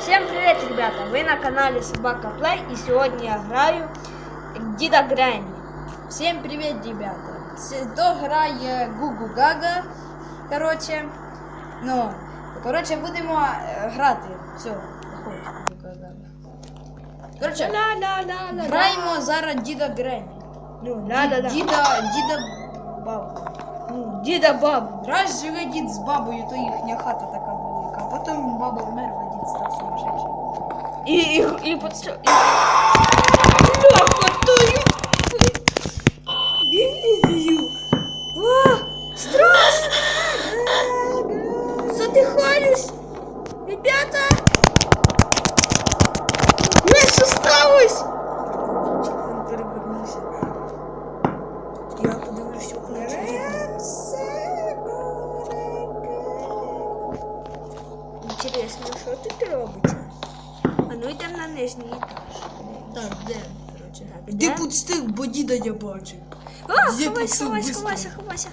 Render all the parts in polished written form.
Всем привет, ребята! Вы на канале Собака Плей, и сегодня я играю Дида Гренни. Всем привет, ребята! Кто грає Гугу Гага. Будемо грати. Все, граємо зараз Діда Гренні. Діда бабу. Діда бабу. Раз живе дід з бабою, то їхня хата така велика. А потім баба вмерла, дід став сумасшедший. Дивізію. Страшно! Задихаюсь! Ребята! Що сталося? Він перевернувся. Я подивлюся, Інтересно, що тут робиться? А ну йдемо на нижній етаж. Так, де? Де пустив, бо діда я бачив. Ховайся.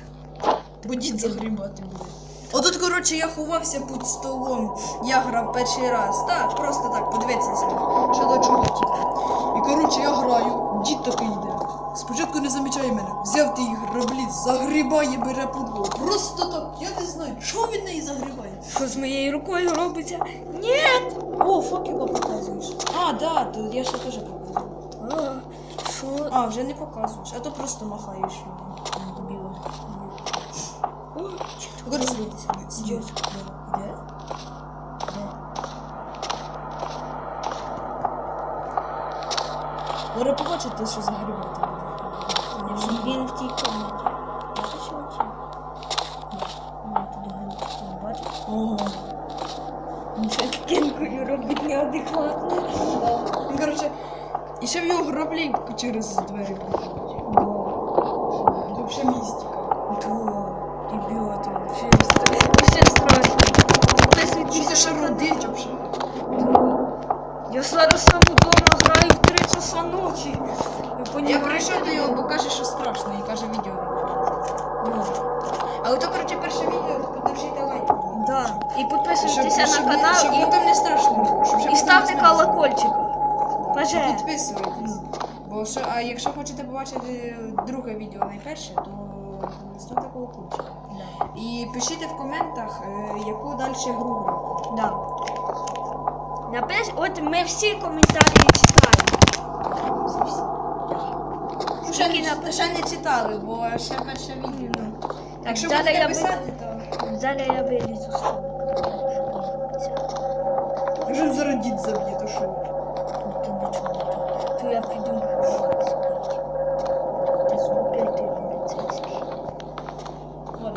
Бо дід загрібати буде. Отут, я ховався під столом. Я грав перший раз. Так, просто так, подивіться, що до чого тільки. І, я граю, дід такий йде. Спочатку не замічає мене. Взяв ті граблі, загрібає, бере підлогу. Просто так, я не знаю, що він неї загрібає. Що з моєю рукою робиться? Ні! О, фокіла показуєш. А, да, то я ще теж показую. Що? А, вже не показуєш, а то просто махаєш біло. Користуйтеся. Де? Зараз побачите, що загрібати буде. Він в тій кімнаті. Бачиш очі? Бачиш? Ого. Він ще стінкою робить неадекватно. І ще в його граблі через двері проходять. Вообще містика. Ребята, вообще страшно. Що це ще родить вообще? Я зараз сам вдома граю в 3 часа ночі. Я прийшов до нього, бо каже, що страшно, і каже відео. Але то, перше відео, то подержите лайк. Да. І підписуйтеся на канал, щоб потім не страшно. і ставте колокольчик. Пожалуйста. Підписуйтесь. А якщо хочете побачити друге відео найперше, то ставте колокольчик. Да. І пишіть в коментах, яку далі гру грати. Да. От ми всі коментарі читаємо. Ще не читали, бо ще перше відео. Якщо зараз будете я писати, то... Зараз я вилізу з того. Вже зараз дід заб'є, то що? То я піду. Ти опять ти поліцейський.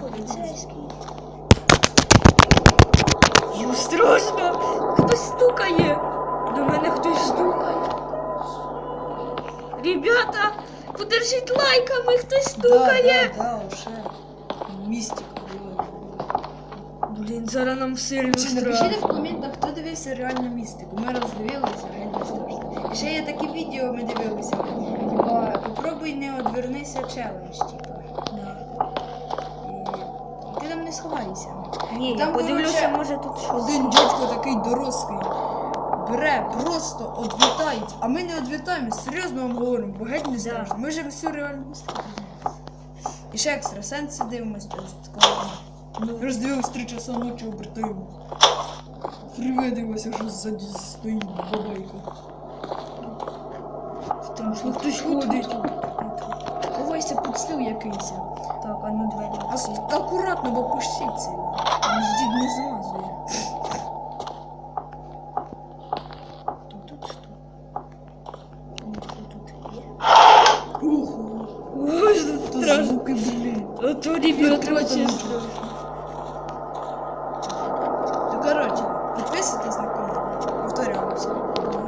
Поліцейський. Ю, страшно! Хтось стукає! До мене хтось стукає. Ребята, подержіть лайками, хтось стукає! Да, вже. Містика. Блін, зараз нам сильно Напишіть страшно. в коментах, хто дивився реальну містику. Ми роздивилися, реально страшно. І ще є такі відео, ми дивилися. Попробуй не одвернися челендж, І ти там не сховайся. Ні, там, я подивлюся, може тут щось. Один дядько такий дорослий бере, просто одвітається. А ми не одвітаємо, серйозно вам говоримо, бо геть не страшно. Ми вже всю реальну містику дивимося. І ще екстрасенси дивимося, роздивились 3 часа ночі, обертаємо. Привидилося, що ззаді стоїть бабайка. Страшно, хтось ходить. Ховайся, підстив якийсь. Так, а ну двері. Акуратно, бо пощиться. Дід не змазує. Тут що? Тут є? Ого. Ой, що То страшно. звуки, блін. Ото ребята, Відкривайте чесно. Підписуйтесь на канал. Повторюємося.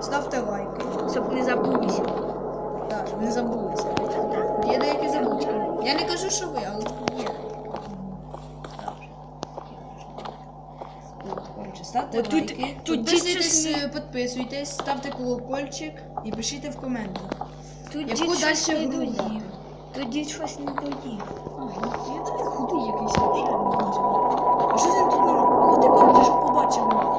Ставте лайки. Щоб не забулися. Так, щоб не забулися. Є деякі забудки. Я не кажу, що ви, але є. Ставте лайки. Підписуйтесь, ставте колокольчик і пишіть в коментах. Тут Яку дід щось далі не гру доїв. грати? Тут дід щось не доїв. Я такий худий якийсь вже. А що він тут? Ти коротше, що побачив?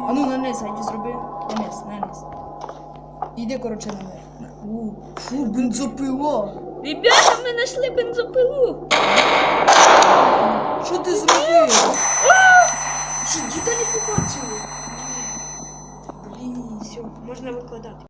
А ну на низ, Айді, зроби. На низ. Іди, коротше, наверх. Фу, бензопила. Ребята, ми знайшли бензопилу. Що ти зробив? Що, діда не побачили? Блін, все, можна викладати.